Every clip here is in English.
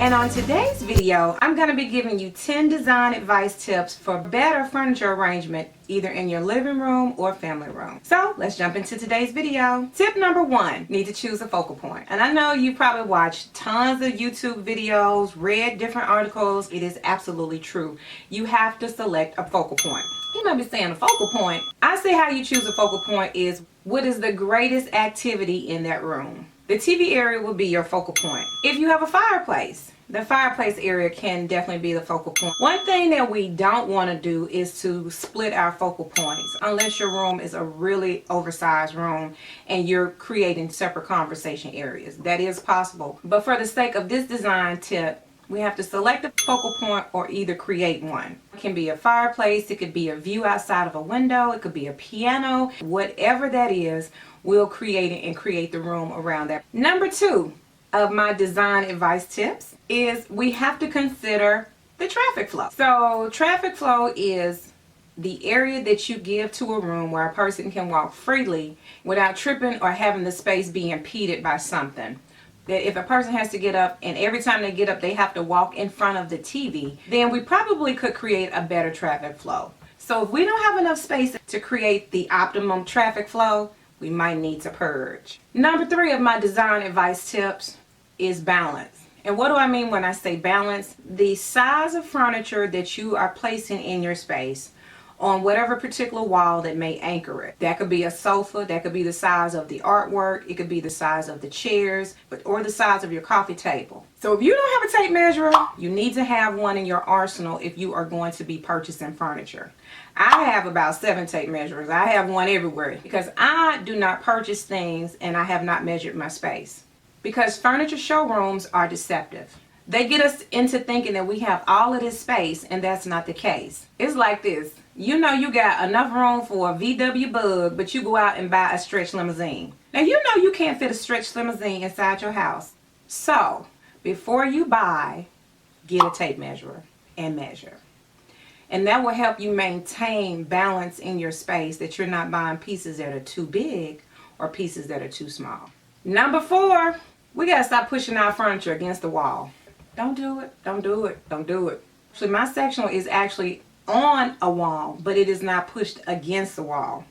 And on today's video, I'm going to be giving you 10 design advice tips for better furniture arrangement either in your living room or family room. So let's jump into today's video. Tip number 1, need to choose a focal point. And I know you probably watched tons of YouTube videos, read different articles. It is absolutely true. You have to select a focal point. You might be saying a focal point. I say how you choose a focal point is what is the greatest activity in that room. The TV area will be your focal point. If you have a fireplace, the fireplace area can definitely be the focal point. One thing that we don't want to do is to split our focal points unless your room is a really oversized room and you're creating separate conversation areas. That is possible. But for the sake of this design tip, we have to select a focal point or either create one. It can be a fireplace, it could be a view outside of a window, it could be a piano, whatever that is, we'll create it and create the room around that. Number 2 of my design advice tips is we have to consider the traffic flow. So traffic flow is the area that you give to a room where a person can walk freely without tripping or having the space be impeded by something. That if a person has to get up and every time they get up they have to walk in front of the TV, then we probably could create a better traffic flow. So if we don't have enough space to create the optimum traffic flow, we might need to purge. Number 3 of my design advice tips is balance. And what do I mean when I say balance? The size of furniture that you are placing in your space on whatever particular wall that may anchor it. That could be a sofa, that could be the size of the artwork, it could be the size of the chairs, or the size of your coffee table. So if you don't have a tape measure, you need to have one in your arsenal if you are going to be purchasing furniture. I have about 7 tape measures. I have one everywhere because I do not purchase things and I have not measured my space. Because furniture showrooms are deceptive. They get us into thinking that we have all of this space, and that's not the case. It's like this. You know you got enough room for a VW Bug, but you go out and buy a stretch limousine. Now you know you can't fit a stretch limousine inside your house. So, before you buy, get a tape measure and measure. And that will help you maintain balance in your space, that you're not buying pieces that are too big or pieces that are too small. Number 4, we gotta stop pushing our furniture against the wall. Don't do it, don't do it, don't do it. So my sectional is actually on a wall, but it is not pushed against the wall.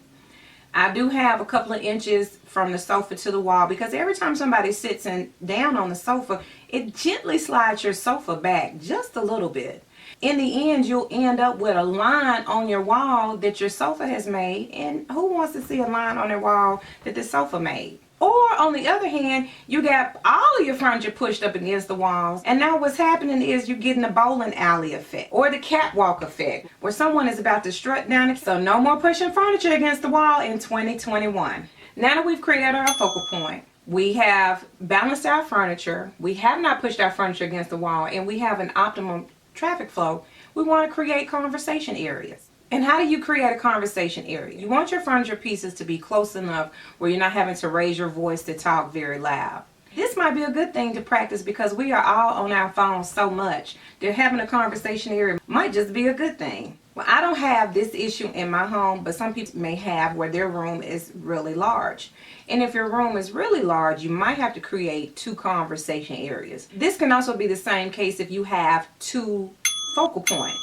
I do have a couple of inches from the sofa to the wall because every time somebody sits down on the sofa, it gently slides your sofa back just a little bit. In the end, you'll end up with a line on your wall that your sofa has made, and who wants to see a line on their wall that the sofa made? Or on the other hand, you got all of your furniture pushed up against the walls, and now what's happening is you're getting the bowling alley effect or the catwalk effect where someone is about to strut down it. So no more pushing furniture against the wall in 2021. Now that we've created our focal point, we have balanced our furniture, we have not pushed our furniture against the wall, and we have an optimum traffic flow, we want to create conversation areas. And how do you create a conversation area? You want your furniture pieces to be close enough where you're not having to raise your voice to talk very loud. This might be a good thing to practice because we are all on our phones so much that having a conversation area might just be a good thing. Well, I don't have this issue in my home, but some people may have where their room is really large. And if your room is really large, you might have to create 2 conversation areas. This can also be the same case if you have 2 focal points.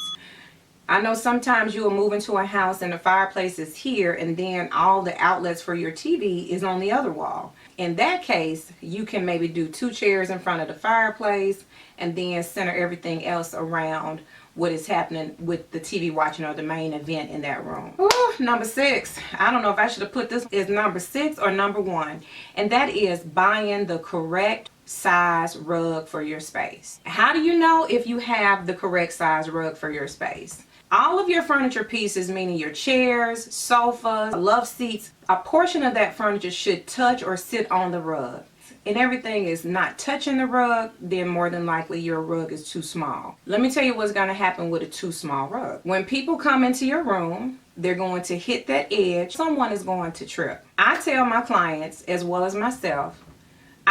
I know sometimes you will move into a house and the fireplace is here and then all the outlets for your TV is on the other wall. In that case, you can maybe do 2 chairs in front of the fireplace and then center everything else around what is happening with the TV watching or the main event in that room. Ooh, number 6. I don't know if I should have put this as number 6 or number 1. And that is buying the correct size rug for your space. How do you know if you have the correct size rug for your space? All of your furniture pieces, meaning your chairs, sofas, love seats, a portion of that furniture should touch or sit on the rug. And everything is not touching the rug, then more than likely your rug is too small. Let me tell you what's going to happen with a too small rug. When people come into your room, they're going to hit that edge. Someone is going to trip. I tell my clients, as well as myself,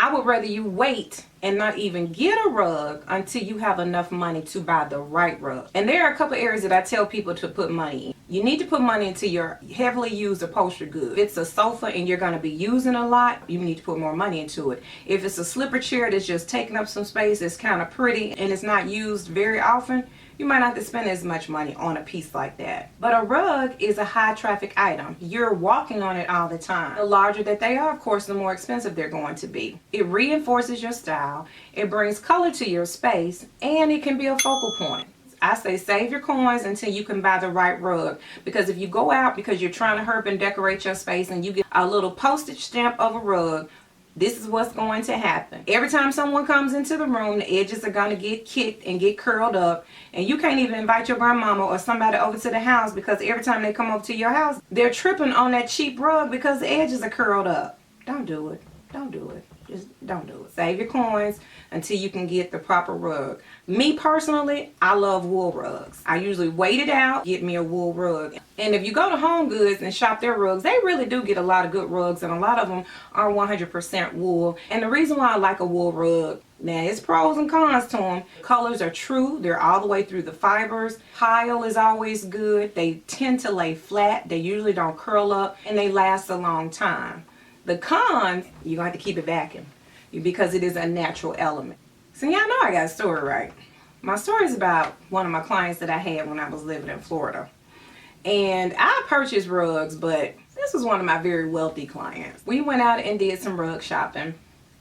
I would rather you wait and not even get a rug until you have enough money to buy the right rug. And there are a couple areas that I tell people to put money in. You need to put money into your heavily used upholstery goods. If it's a sofa and you're going to be using a lot, you need to put more money into it. If it's a slipper chair that's just taking up some space, it's kind of pretty and it's not used very often, you might not have to spend as much money on a piece like that. But a rug is a high traffic item. You're walking on it all the time. The larger that they are, of course, the more expensive they're going to be. It reinforces your style, it brings color to your space, and it can be a focal point. I say save your coins until you can buy the right rug, because if you go out because you're trying to herb and decorate your space and you get a little postage stamp of a rug, this is what's going to happen. Every time someone comes into the room, the edges are going to get kicked and get curled up, and you can't even invite your grandmama or somebody over to the house because every time they come over to your house, they're tripping on that cheap rug because the edges are curled up. Don't do it. Don't do it. Just don't do it. Save your coins until you can get the proper rug. Me personally, I love wool rugs. I usually wait it out, get me a wool rug. And if you go to Home Goods and shop their rugs, they really do get a lot of good rugs, and a lot of them are 100% wool. And the reason why I like a wool rug, now it's pros and cons to them. Colors are true. They're all the way through the fibers. Pile is always good. They tend to lay flat. They usually don't curl up, and they last a long time. The cons, you're going to have to keep it vacuum because it is a natural element. So y'all know I got a story, right? My story is about one of my clients that I had when I was living in Florida. And I purchased rugs, but this was one of my very wealthy clients. We went out and did some rug shopping,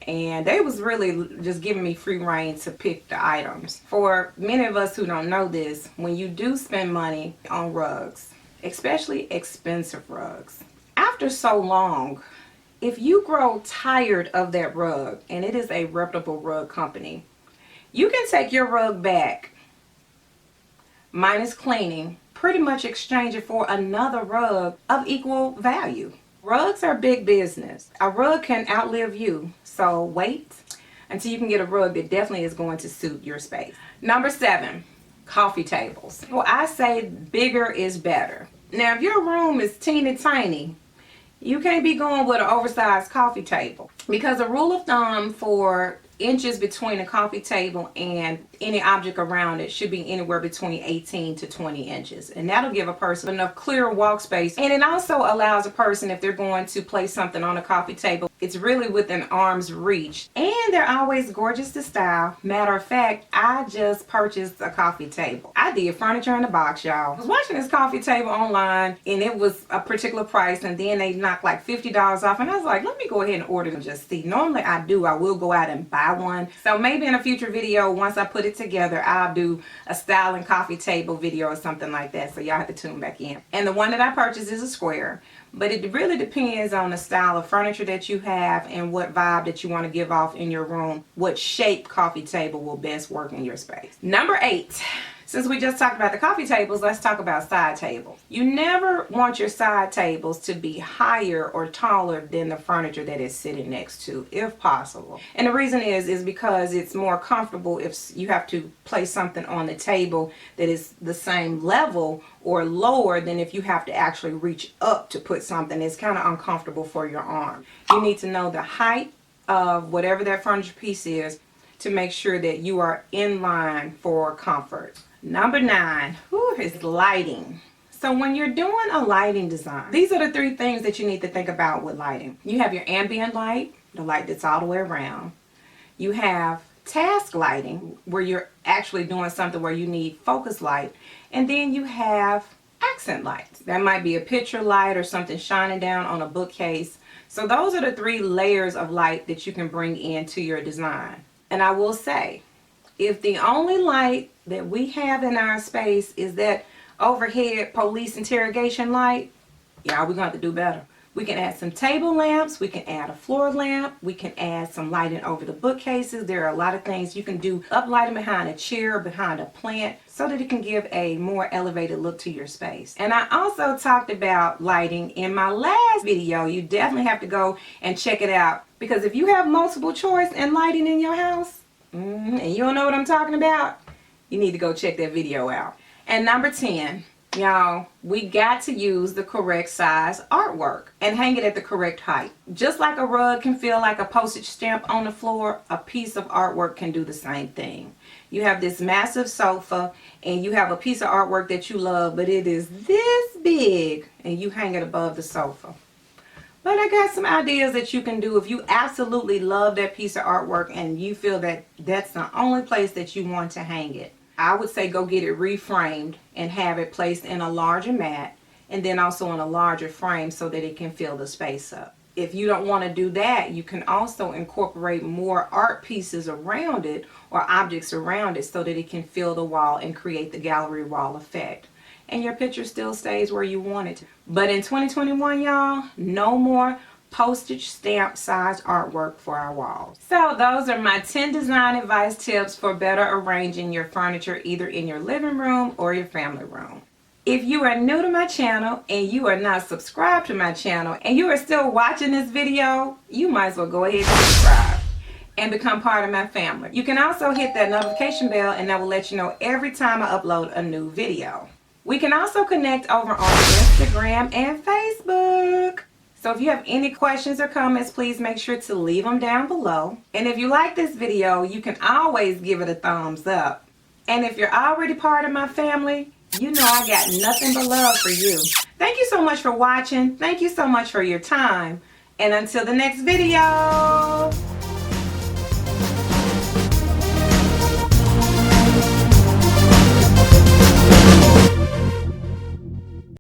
and they was really just giving me free reign to pick the items. For many of us who don't know this, when you do spend money on rugs, especially expensive rugs, after so long, if you grow tired of that rug, and it is a reputable rug company, you can take your rug back, minus cleaning, pretty much exchange it for another rug of equal value. Rugs are big business. A rug can outlive you, so wait until you can get a rug that definitely is going to suit your space. Number 7, coffee tables. Well, I say bigger is better. Now, if your room is teeny tiny, you can't be going with an oversized coffee table, because a rule of thumb for inches between a coffee table and any object around it should be anywhere between 18 to 20 inches, and that'll give a person enough clear walk space. And it also allows a person, if they're going to place something on a coffee table, it's really within arm's reach, and they're always gorgeous to style. Matter of fact, I just purchased a coffee table. I did furniture in a box, y'all. I was watching this coffee table online, and it was a particular price, and then they knocked like $50 off, and I was like, let me go ahead and order them just see. Normally I will go out and buy one. So maybe in a future video, once I put it together, I'll do a styling coffee table video or something like that, so y'all have to tune back in. And the one that I purchased is a square, but it really depends on the style of furniture that you have and what vibe that you want to give off in your room, what shape coffee table will best work in your space. Number 8. Since we just talked about the coffee tables, let's talk about side tables. You never want your side tables to be higher or taller than the furniture that it's sitting next to, if possible. And the reason is because it's more comfortable if you have to place something on the table that is the same level or lower than if you have to actually reach up to put something. It's kind of uncomfortable for your arm. You need to know the height of whatever that furniture piece is to make sure that you are in line for comfort. Number 9 is lighting. So when you're doing a lighting design, these are the 3 things that you need to think about with lighting. You have your ambient light, the light that's all the way around. You have task lighting, where you're actually doing something where you need focus light. And then you have accent lights. That might be a picture light or something shining down on a bookcase. So those are the 3 layers of light that you can bring into your design. And I will say, if the only light that we have in our space is that overhead police interrogation light, y'all, we're going to have to do better. We can add some table lamps, we can add a floor lamp, we can add some lighting over the bookcases. There are a lot of things you can do, uplighting behind a chair, behind a plant, so that it can give a more elevated look to your space. And I also talked about lighting in my last video. You definitely have to go and check it out, because if you have multiple choice in lighting in your house, and you don't know what I'm talking about, you need to go check that video out. And number 10, Y'all, we got to use the correct size artwork and hang it at the correct height. Just like a rug can feel like a postage stamp on the floor, a piece of artwork can do the same thing. You have this massive sofa and you have a piece of artwork that you love, but it is this big and you hang it above the sofa. But I got some ideas that you can do if you absolutely love that piece of artwork and you feel that that's the only place that you want to hang it. I would say go get it reframed and have it placed in a larger mat and then also in a larger frame so that it can fill the space up. If you don't want to do that, you can also incorporate more art pieces around it or objects around it so that it can fill the wall and create the gallery wall effect. And your picture still stays where you want it to. But in 2021, y'all, no more postage stamp size artwork for our walls. So those are my 10 design advice tips for better arranging your furniture either in your living room or your family room. If you are new to my channel and you are not subscribed to my channel and you are still watching this video, you might as well go ahead and subscribe and become part of my family. You can also hit that notification bell and that will let you know every time I upload a new video. We can also connect over on Instagram and Facebook. So if you have any questions or comments, please make sure to leave them down below. And if you like this video, you can always give it a thumbs up. And if you're already part of my family, you know I got nothing but love for you. Thank you so much for watching. Thank you so much for your time. And until the next video.